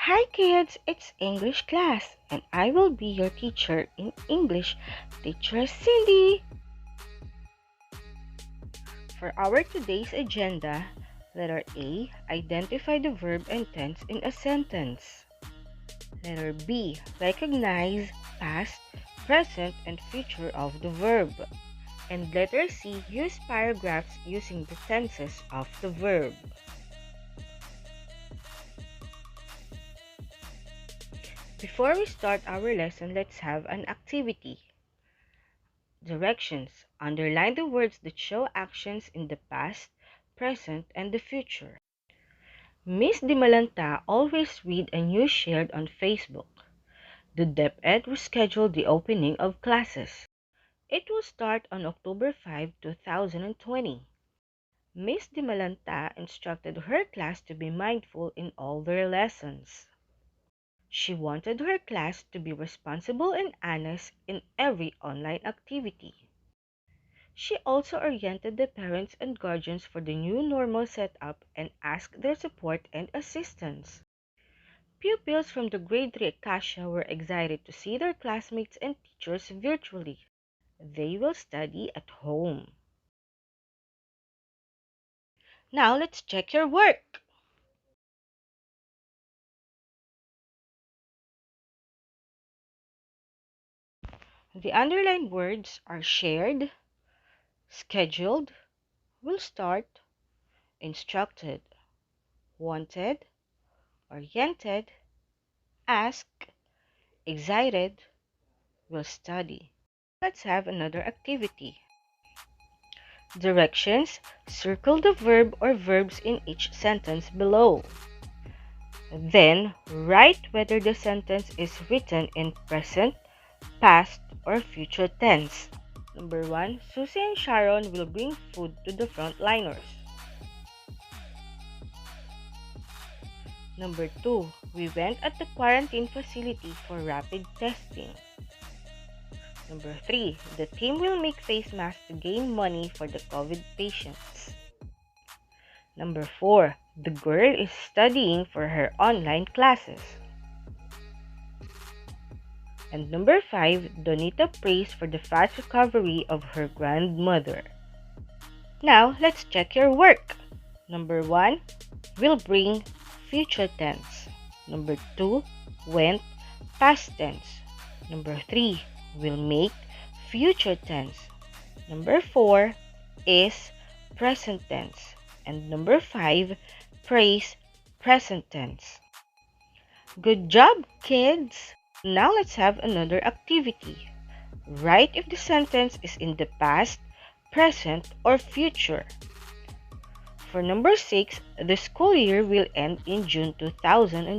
Hi kids, it's English class and I will be your teacher in English, Teacher Cindy. For our today's agenda, letter A, identify the verb and tense in a sentence. Letter B, recognize past, present, and future of the verb. And letter C, use paragraphs using the tenses of the verb. Before we start our lesson, let's have an activity. Directions. Underline the words that show actions in the past, present, and the future. Miss Di Malanta always read a news shared on Facebook. The DepEd rescheduled the opening of classes. It will start on October 5, 2020. Miss Di Malanta instructed her class to be mindful in all their lessons. She wanted her class to be responsible and honest in every online activity. She also oriented the parents and guardians for the new normal setup and asked their support and assistance. Pupils from the grade 3 Acacia were excited to see their classmates and teachers virtually. They will study at home. Now let's check your work. The underlined words are shared, scheduled, will start, instructed, wanted, oriented, asked, excited, will study. Let's have another activity. Directions. Circle the verb or verbs in each sentence below. Then, write whether the sentence is written in present, past, or future tense. Number 1. Susie and Sharon will bring food to the frontliners. Number 2. We went at the quarantine facility for rapid testing. Number 3. The team will make face masks to gain money for the COVID patients. Number 4. The girl is studying for her online classes. And number 5. Donita prays for the fast recovery of her grandmother. Now, let's check your work. Number 1. Will bring future tense. Number 2. Went past tense. Number 3. Will make future tense. Number 4 is present tense. And number 5, praise present tense. Good job, kids! Now let's have another activity. Write if the sentence is in the past, present, or future. For number 6, the school year will end in June 2021.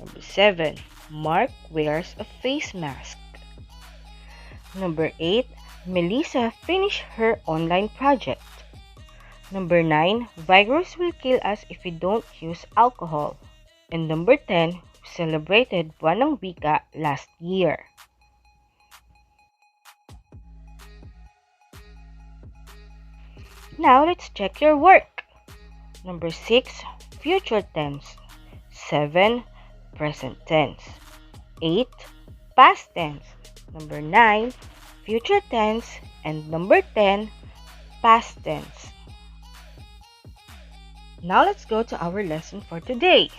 Number 7, Mark wears a face mask. Number 8, Melissa finished her online project. Number 9, virus will kill us if we don't use alcohol. And number 10, we celebrated Buwan ng Wika last year. Now let's check your work. Number 6, future tense. 7, present tense. 8, past tense. Number 9, future tense. And number 10, past tense. Now let's go to our lesson for today.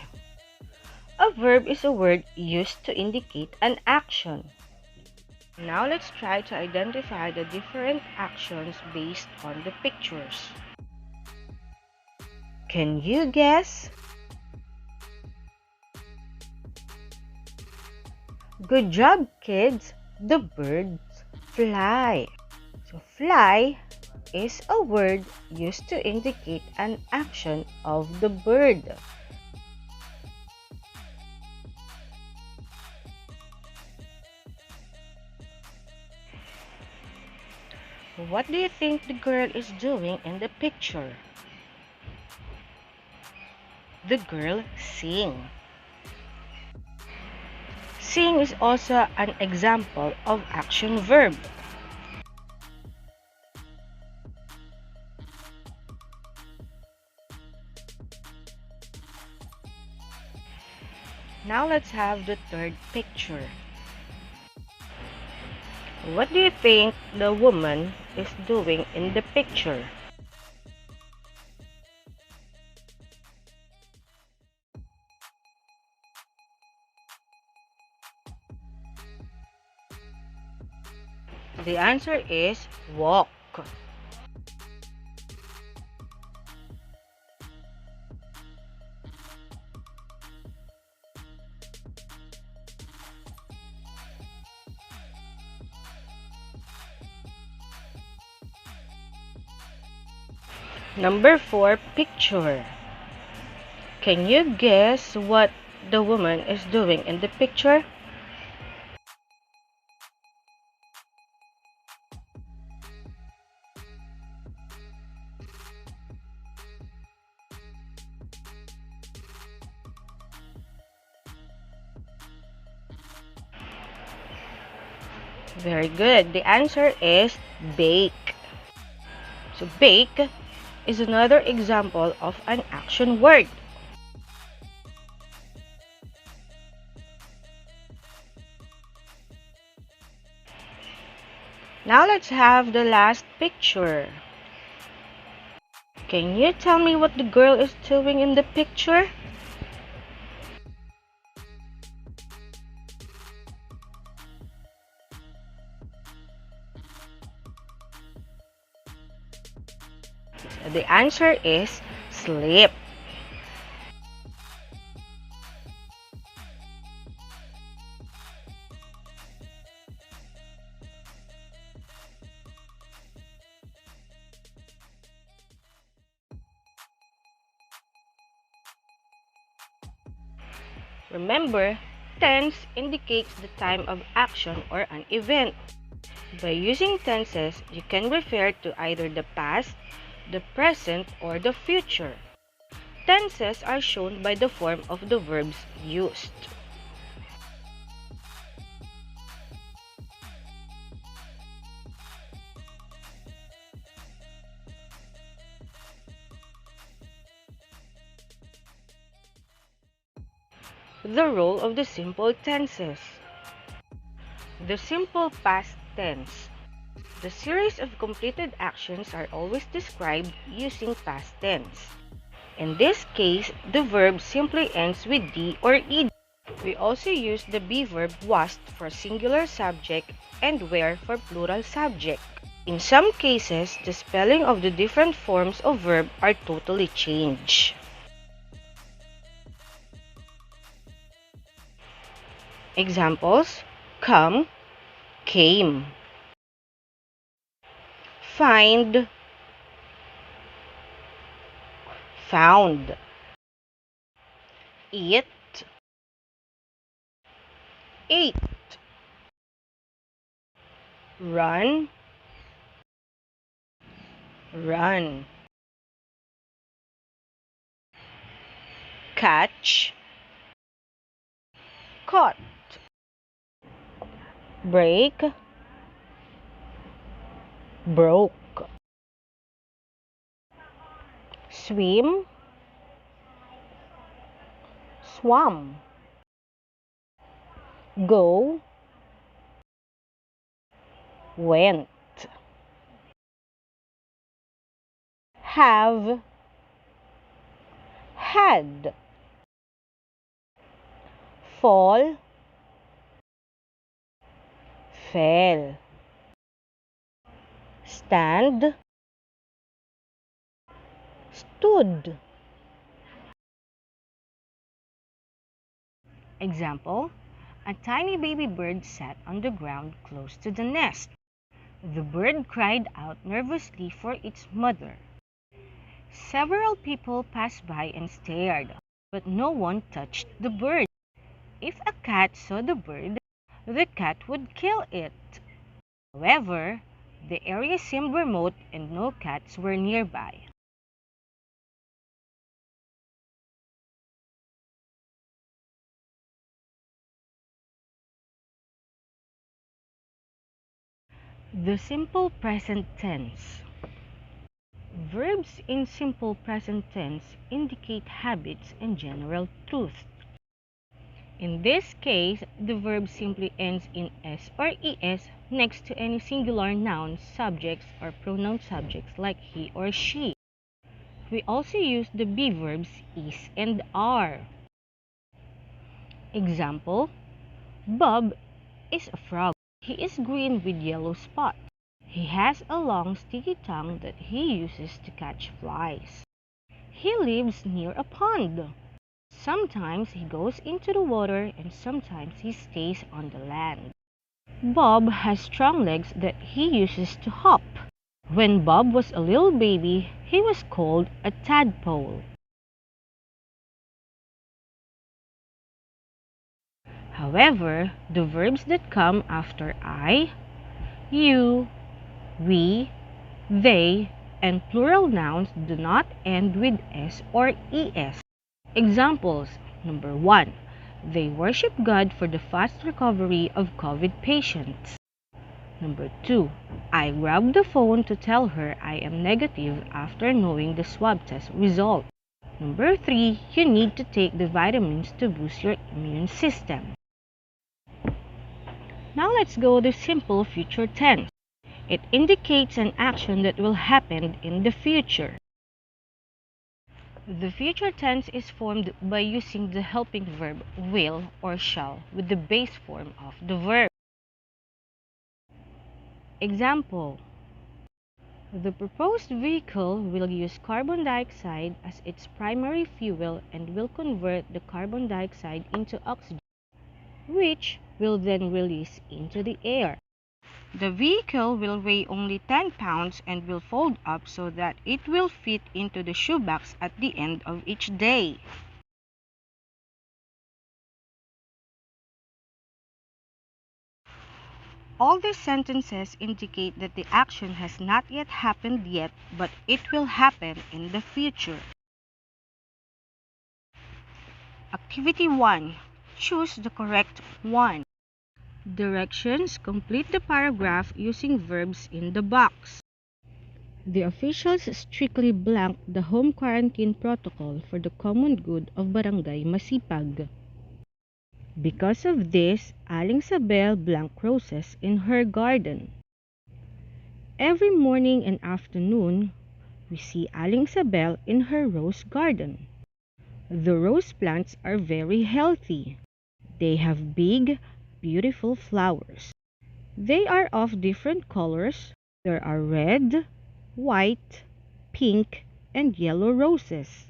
A verb is a word used to indicate an action. Now let's try to identify the different actions based on the pictures. Can you guess? Good job, kids! The birds fly. So fly is a word used to indicate an action of the bird. What do you think the girl is doing in the picture? The girl sing. Sing is also an example of action verb. Now let's have the third picture. What do you think the woman is doing in the picture? The answer is walk. Number 4 picture. Can you guess what the woman is doing in the picture? Very good. The answer is bake. So bake is another example of an action word. Now let's have the last picture. Can you tell me what the girl is doing in the picture? The answer is sleep. Remember, tense indicates the time of action or an event. By using tenses, you can refer to either the past, the present, or the future. Tenses are shown by the form of the verbs used. The role of the simple tenses. The simple past tense. The series of completed actions are always described using past tense. In this case, the verb simply ends with D or ed. We also use the be verb was for singular subject and were for plural subject. In some cases, the spelling of the different forms of verb are totally changed. Examples: come, came. Find, found. Eat, ate. Run, run. Catch, caught. Break, broke. Swim, swam. Go, went. Have, had. Fall, fell. Stand, stood. Example: a tiny baby bird sat on the ground close to the nest. The bird cried out nervously for its mother. Several people passed by and stared, but no one touched the bird. If a cat saw the bird, the cat would kill it. However, the area seemed remote and no cats were nearby. The simple present tense. Verbs in simple present tense indicate habits and general truths. In this case, the verb simply ends in s or es next to any singular noun, subjects, or pronoun subjects like he or she. We also use the be verbs is and are. Example, Bob is a frog. He is green with yellow spots. He has a long sticky tongue that he uses to catch flies. He lives near a pond. Sometimes he goes into the water and sometimes he stays on the land. Bob has strong legs that he uses to hop. When Bob was a little baby, he was called a tadpole. However, the verbs that come after I, you, we, they, and plural nouns do not end with s or es. Examples: number 1. They worship God for the fast recovery of COVID patients. Number 2. I grabbed the phone to tell her I am negative after knowing the swab test result. Number 3. You need to take the vitamins to boost your immune system. Now let's go to simple future tense. It indicates an action that will happen in the future. The future tense is formed by using the helping verb will or shall with the base form of the verb. Example: the proposed vehicle will use carbon dioxide as its primary fuel and will convert the carbon dioxide into oxygen, which will then release into the air. The vehicle will weigh only 10 pounds and will fold up so that it will fit into the shoebox at the end of each day. All these sentences indicate that the action has not yet happened yet, but it will happen in the future. Activity 1. Choose the correct one. Directions: complete the paragraph using verbs in the box. The officials strictly blanked the home quarantine protocol for the common good of Barangay Masipag. Because of this, Aling Sabel blanked roses in her garden. Every morning and afternoon, we see Aling Sabel in her rose garden. The rose plants are very healthy. They have big, beautiful flowers. They are of different colors. There are red, white, pink, and yellow roses.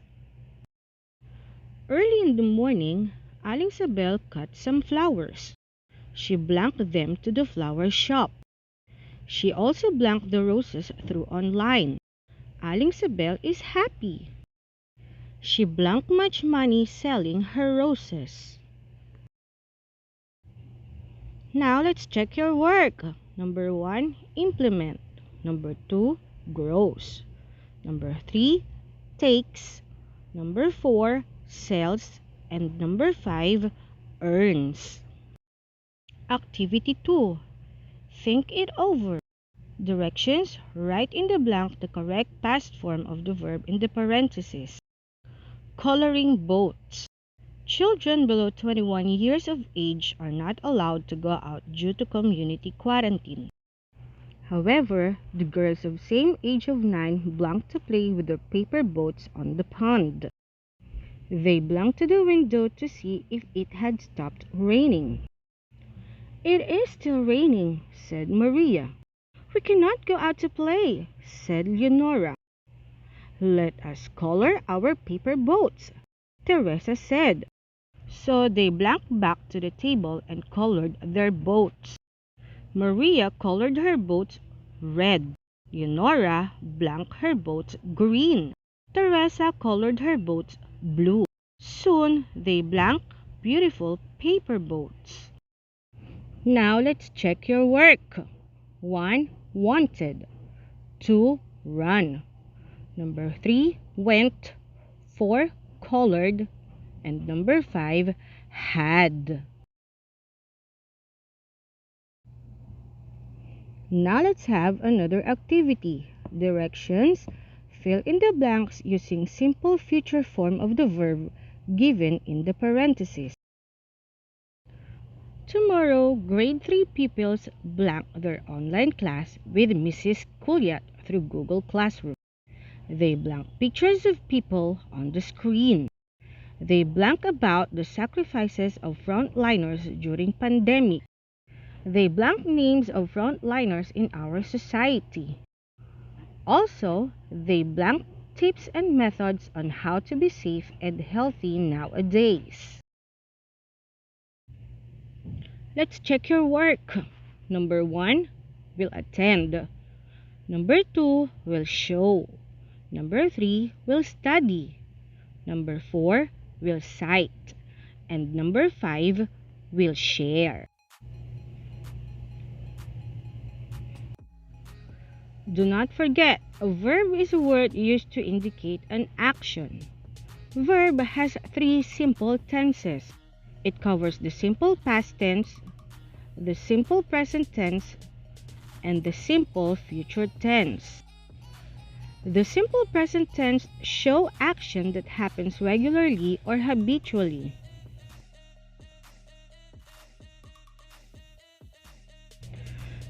Early in the morning, Aling Sabel cut some flowers. She blanked them to the flower shop. She also blanked the roses through online. Aling Sabel is happy. She blanked much money selling her roses. Now let's check your work. Number 1, implement. Number 2, grows. Number 3, takes. Number 4, sells. And number 5, earns. Activity 2. Think it over. Directions: write in the blank the correct past form of the verb in the parentheses. Coloring boats. Children below 21 years of age are not allowed to go out due to community quarantine. However, the girls of same age of 9 blanked to play with their paper boats on the pond. They blanked to the window to see if it had stopped raining. "It is still raining," said Maria. "We cannot go out to play," said Leonora. "Let us color our paper boats," Teresa said. So they blanked back to the table and colored their boats. Maria colored her boats red. Leonora blanked her boats green. Teresa colored her boats blue. Soon they blanked beautiful paper boats. Now let's check your work. 1. Wanted. 2. Run. Number 3. Went. 4. Colored. And number 5. Had. Now let's have another activity. Directions: fill in the blanks using simple future form of the verb given in the parentheses. Tomorrow, grade 3 pupils blank their online class with Mrs. Kulyat through Google Classroom. They blank pictures of people on the screen. They blank about the sacrifices of frontliners during pandemic. They blank names of frontliners in our society. Also, they blank tips and methods on how to be safe and healthy nowadays. Let's check your work. Number 1, will attend. Number 2, will show. Number 3, will study. Number 4, will cite. And number 5, will share. Do not forget, a verb is a word used to indicate an action. Verb has 3 simple tenses. It covers the simple past tense, the simple present tense, and the simple future tense. The simple present tense show action that happens regularly or habitually.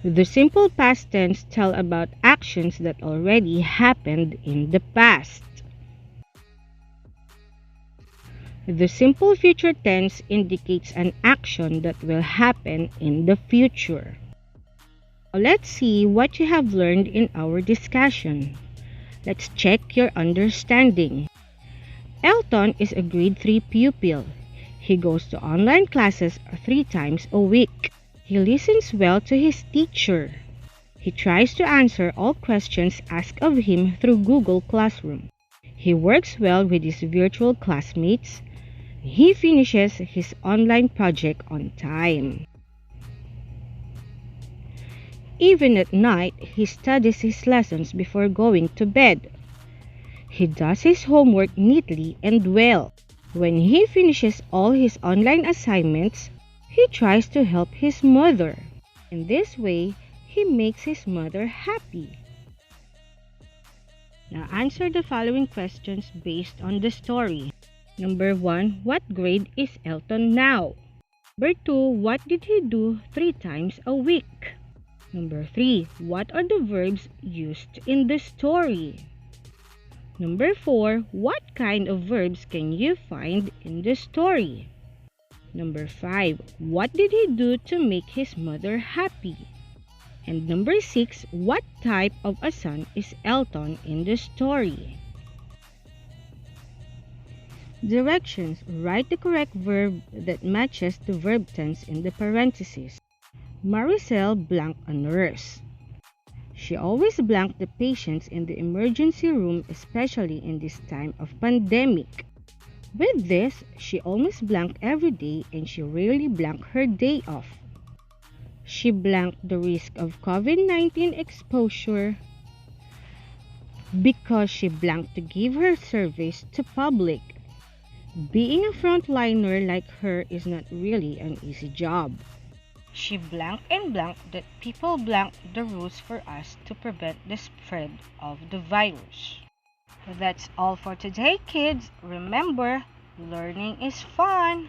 The simple past tense tell about actions that already happened in the past. The simple future tense indicates an action that will happen in the future. Now let's see what you have learned in our discussion. Let's check your understanding. Elton is a grade 3 pupil. He goes to online classes 3 times a week. He listens well to his teacher. He tries to answer all questions asked of him through Google Classroom. He works well with his virtual classmates. He finishes his online project on time. Even at night, he studies his lessons before going to bed. He does his homework neatly and well. When he finishes all his online assignments, he tries to help his mother. In this way, he makes his mother happy. Now answer the following questions based on the story. Number 1, what grade is Elton now? Number 2, what did he do 3 times a week? Number 3, what are the verbs used in the story? Number 4, what kind of verbs can you find in the story? Number 5, what did he do to make his mother happy? And number 6, what type of a son is Elton in the story? Directions. Write the correct verb that matches the verb tense in the parentheses. Maricel blanked a nurse. She always blanked the patients in the emergency room, especially in this time of pandemic. With this, she almost blanked every day and she rarely blanked her day off. She blanked the risk of COVID-19 exposure because she blanked to give her service to public. Being a frontliner like her is not really an easy job. She blanked and blanked that people blanked the rules for us to prevent the spread of the virus. That's all for today, kids. Remember, learning is fun.